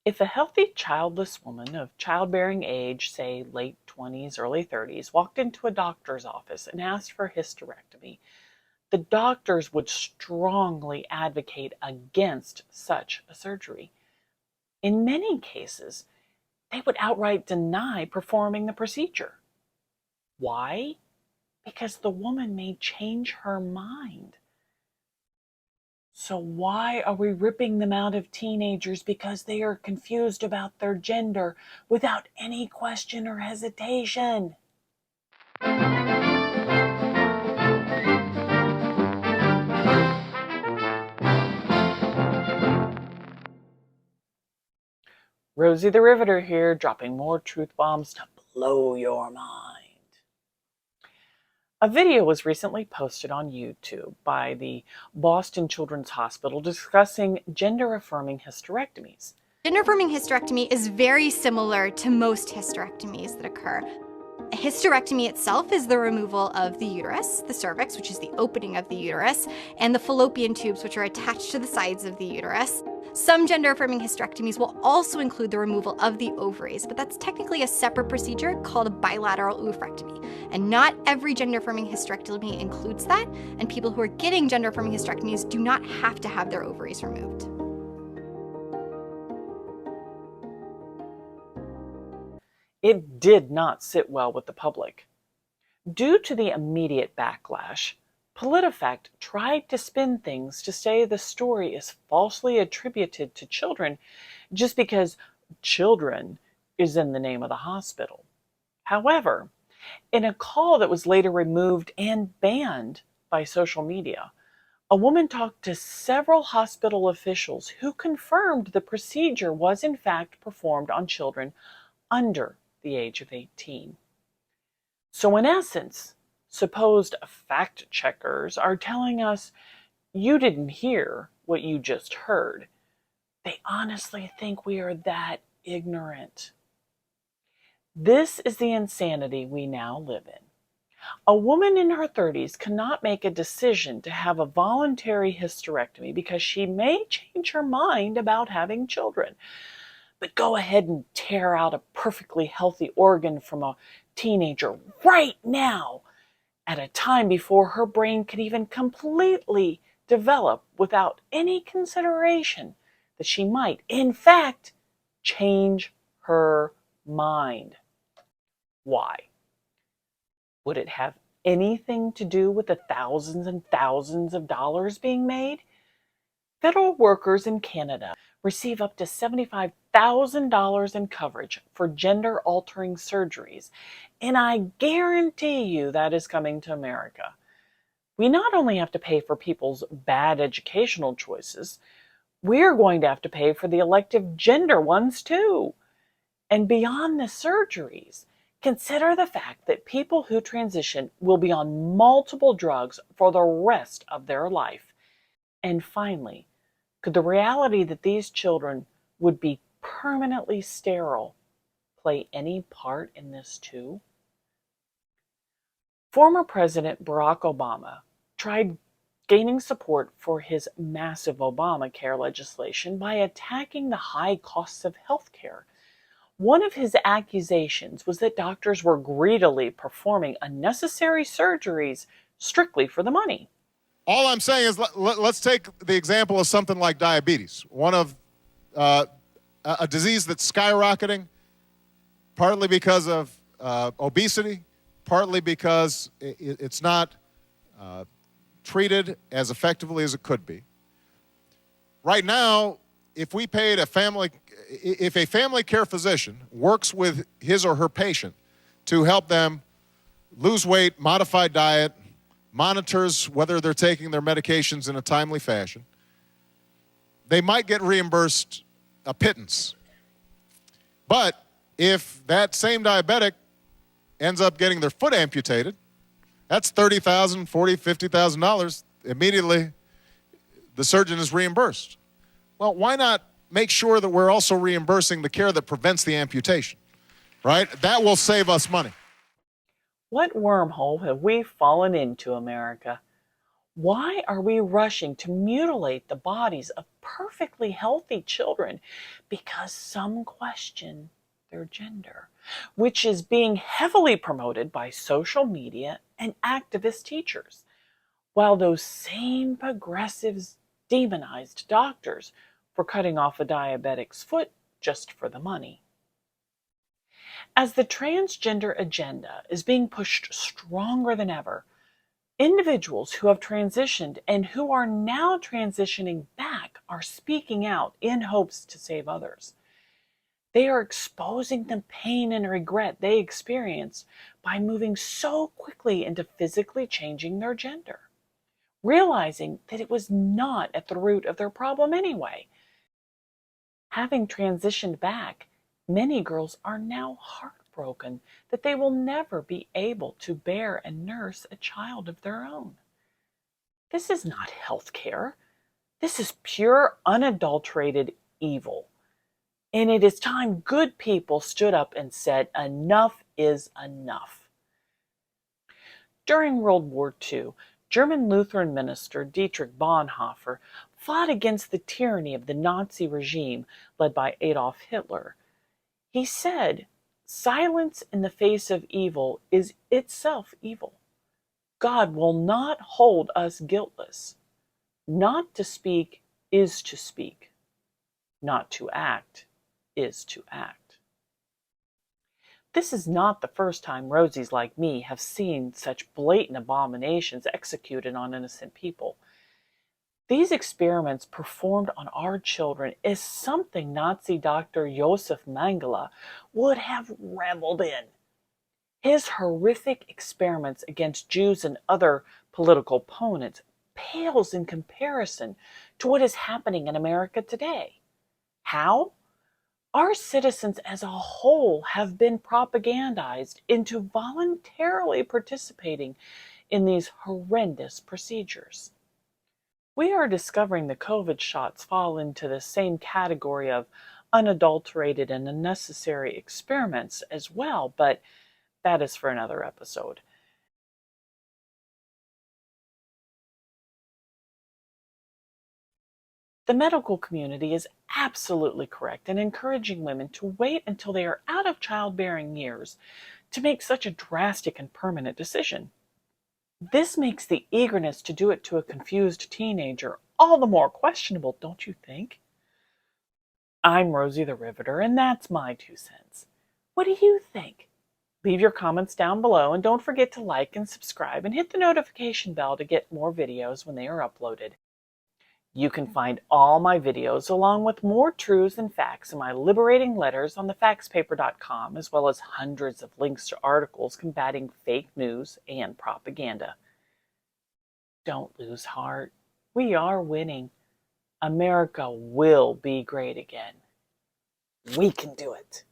If a healthy childless woman of childbearing age, say late 20s, early 30s, walked into a doctor's office and asked for a hysterectomy, the doctors would strongly advocate against such a surgery. In many cases, they would outright deny performing the procedure. Why? Because the woman may change her mind. So, why are we ripping them out of teenagers because they are confused about their gender without any question or hesitation? Rosie the Riveter here, dropping more truth bombs to blow your mind. A video was recently posted on YouTube by the Boston Children's Hospital discussing gender affirming hysterectomies. Gender-affirming hysterectomy is very similar to most hysterectomies that occur. A hysterectomy itself is the removal of the uterus, the cervix, which is the opening of the uterus, and the fallopian tubes, which are attached to the sides of the uterus. Some gender-affirming hysterectomies will also include the removal of the ovaries, but that's technically a separate procedure called a bilateral oophorectomy. And not every gender-affirming hysterectomy includes that, and people who are getting gender-affirming hysterectomies do not have to have their ovaries removed. It did not sit well with the public. Due to the immediate backlash, PolitiFact tried to spin things to say the story is falsely attributed to children just because children is in the name of the hospital. However, in a call that was later removed and banned by social media, a woman talked to several hospital officials who confirmed the procedure was in fact performed on children under the age of 18. So, in essence, supposed fact checkers are telling us you didn't hear what you just heard. They honestly think we are that ignorant. This is the insanity we now live in. A woman in her 30s cannot make a decision to have a voluntary hysterectomy because she may change her mind about having children. But go ahead and tear out a perfectly healthy organ from a teenager right now at a time before her brain can even completely develop without any consideration that she might, in fact, change her mind. Why? Would it have anything to do with the thousands and thousands of dollars being made? Federal workers in Canada receive up to $75,000 in coverage for gender-altering surgeries, and I guarantee you that is coming to America. We not only have to pay for people's bad educational choices, we're going to have to pay for the elective gender ones too. And beyond the surgeries, consider the fact that people who transition will be on multiple drugs for the rest of their life. And finally, could the reality that these children would be permanently sterile play any part in this too? Former President Barack Obama tried gaining support for his massive Obamacare legislation by attacking the high costs of health care. One of his accusations was that doctors were greedily performing unnecessary surgeries strictly for the money. All I'm saying is let's take the example of something like diabetes, one of a disease that's skyrocketing, partly because of obesity, partly because it's not treated as effectively as it could be. Right now, if a family care physician works with his or her patient to help them lose weight, modify diet, monitors whether they're taking their medications in a timely fashion, they might get reimbursed a pittance. But if that same diabetic ends up getting their foot amputated, that's $30,000, $40,000, $50,000. Immediately, the surgeon is reimbursed. Well, why not make sure that we're also reimbursing the care that prevents the amputation, right? That will save us money. What wormhole have we fallen into, America? Why are we rushing to mutilate the bodies of perfectly healthy children because some question their gender, which is being heavily promoted by social media and activist teachers, while those same progressives demonized doctors for cutting off a diabetic's foot just for the money? As the transgender agenda is being pushed stronger than ever, individuals who have transitioned and who are now transitioning back are speaking out in hopes to save others. They are exposing the pain and regret they experienced by moving so quickly into physically changing their gender, realizing that it was not at the root of their problem anyway. Having transitioned back, many girls are now heartbroken that they will never be able to bear and nurse a child of their own. This is not health care. This is pure, unadulterated evil. And it is time good people stood up and said, enough is enough. During World War II, German Lutheran minister Dietrich Bonhoeffer fought against the tyranny of the Nazi regime led by Adolf Hitler. He said, silence in the face of evil is itself evil. God will not hold us guiltless. Not to speak is to speak. Not to act is to act. This is not the first time Rosies like me have seen such blatant abominations executed on innocent people. These experiments performed on our children is something Nazi doctor Josef Mengele would have reveled in. His horrific experiments against Jews and other political opponents pales in comparison to what is happening in America today. How? Our citizens as a whole have been propagandized into voluntarily participating in these horrendous procedures. We are discovering the COVID shots fall into the same category of unadulterated and unnecessary experiments as well, but that is for another episode. The medical community is absolutely correct in encouraging women to wait until they are out of childbearing years to make such a drastic and permanent decision. This makes the eagerness to do it to a confused teenager all the more questionable, don't you think? I'm Rosie the Riveter, and that's my 2 cents. What do you think? Leave your comments down below, and don't forget to like and subscribe and hit the notification bell to get more videos when they are uploaded. You can find all my videos along with more truths and facts in my liberating letters on thefactspaper.com, as well as hundreds of links to articles combating fake news and propaganda. Don't lose heart. We are winning. America will be great again. We can do it.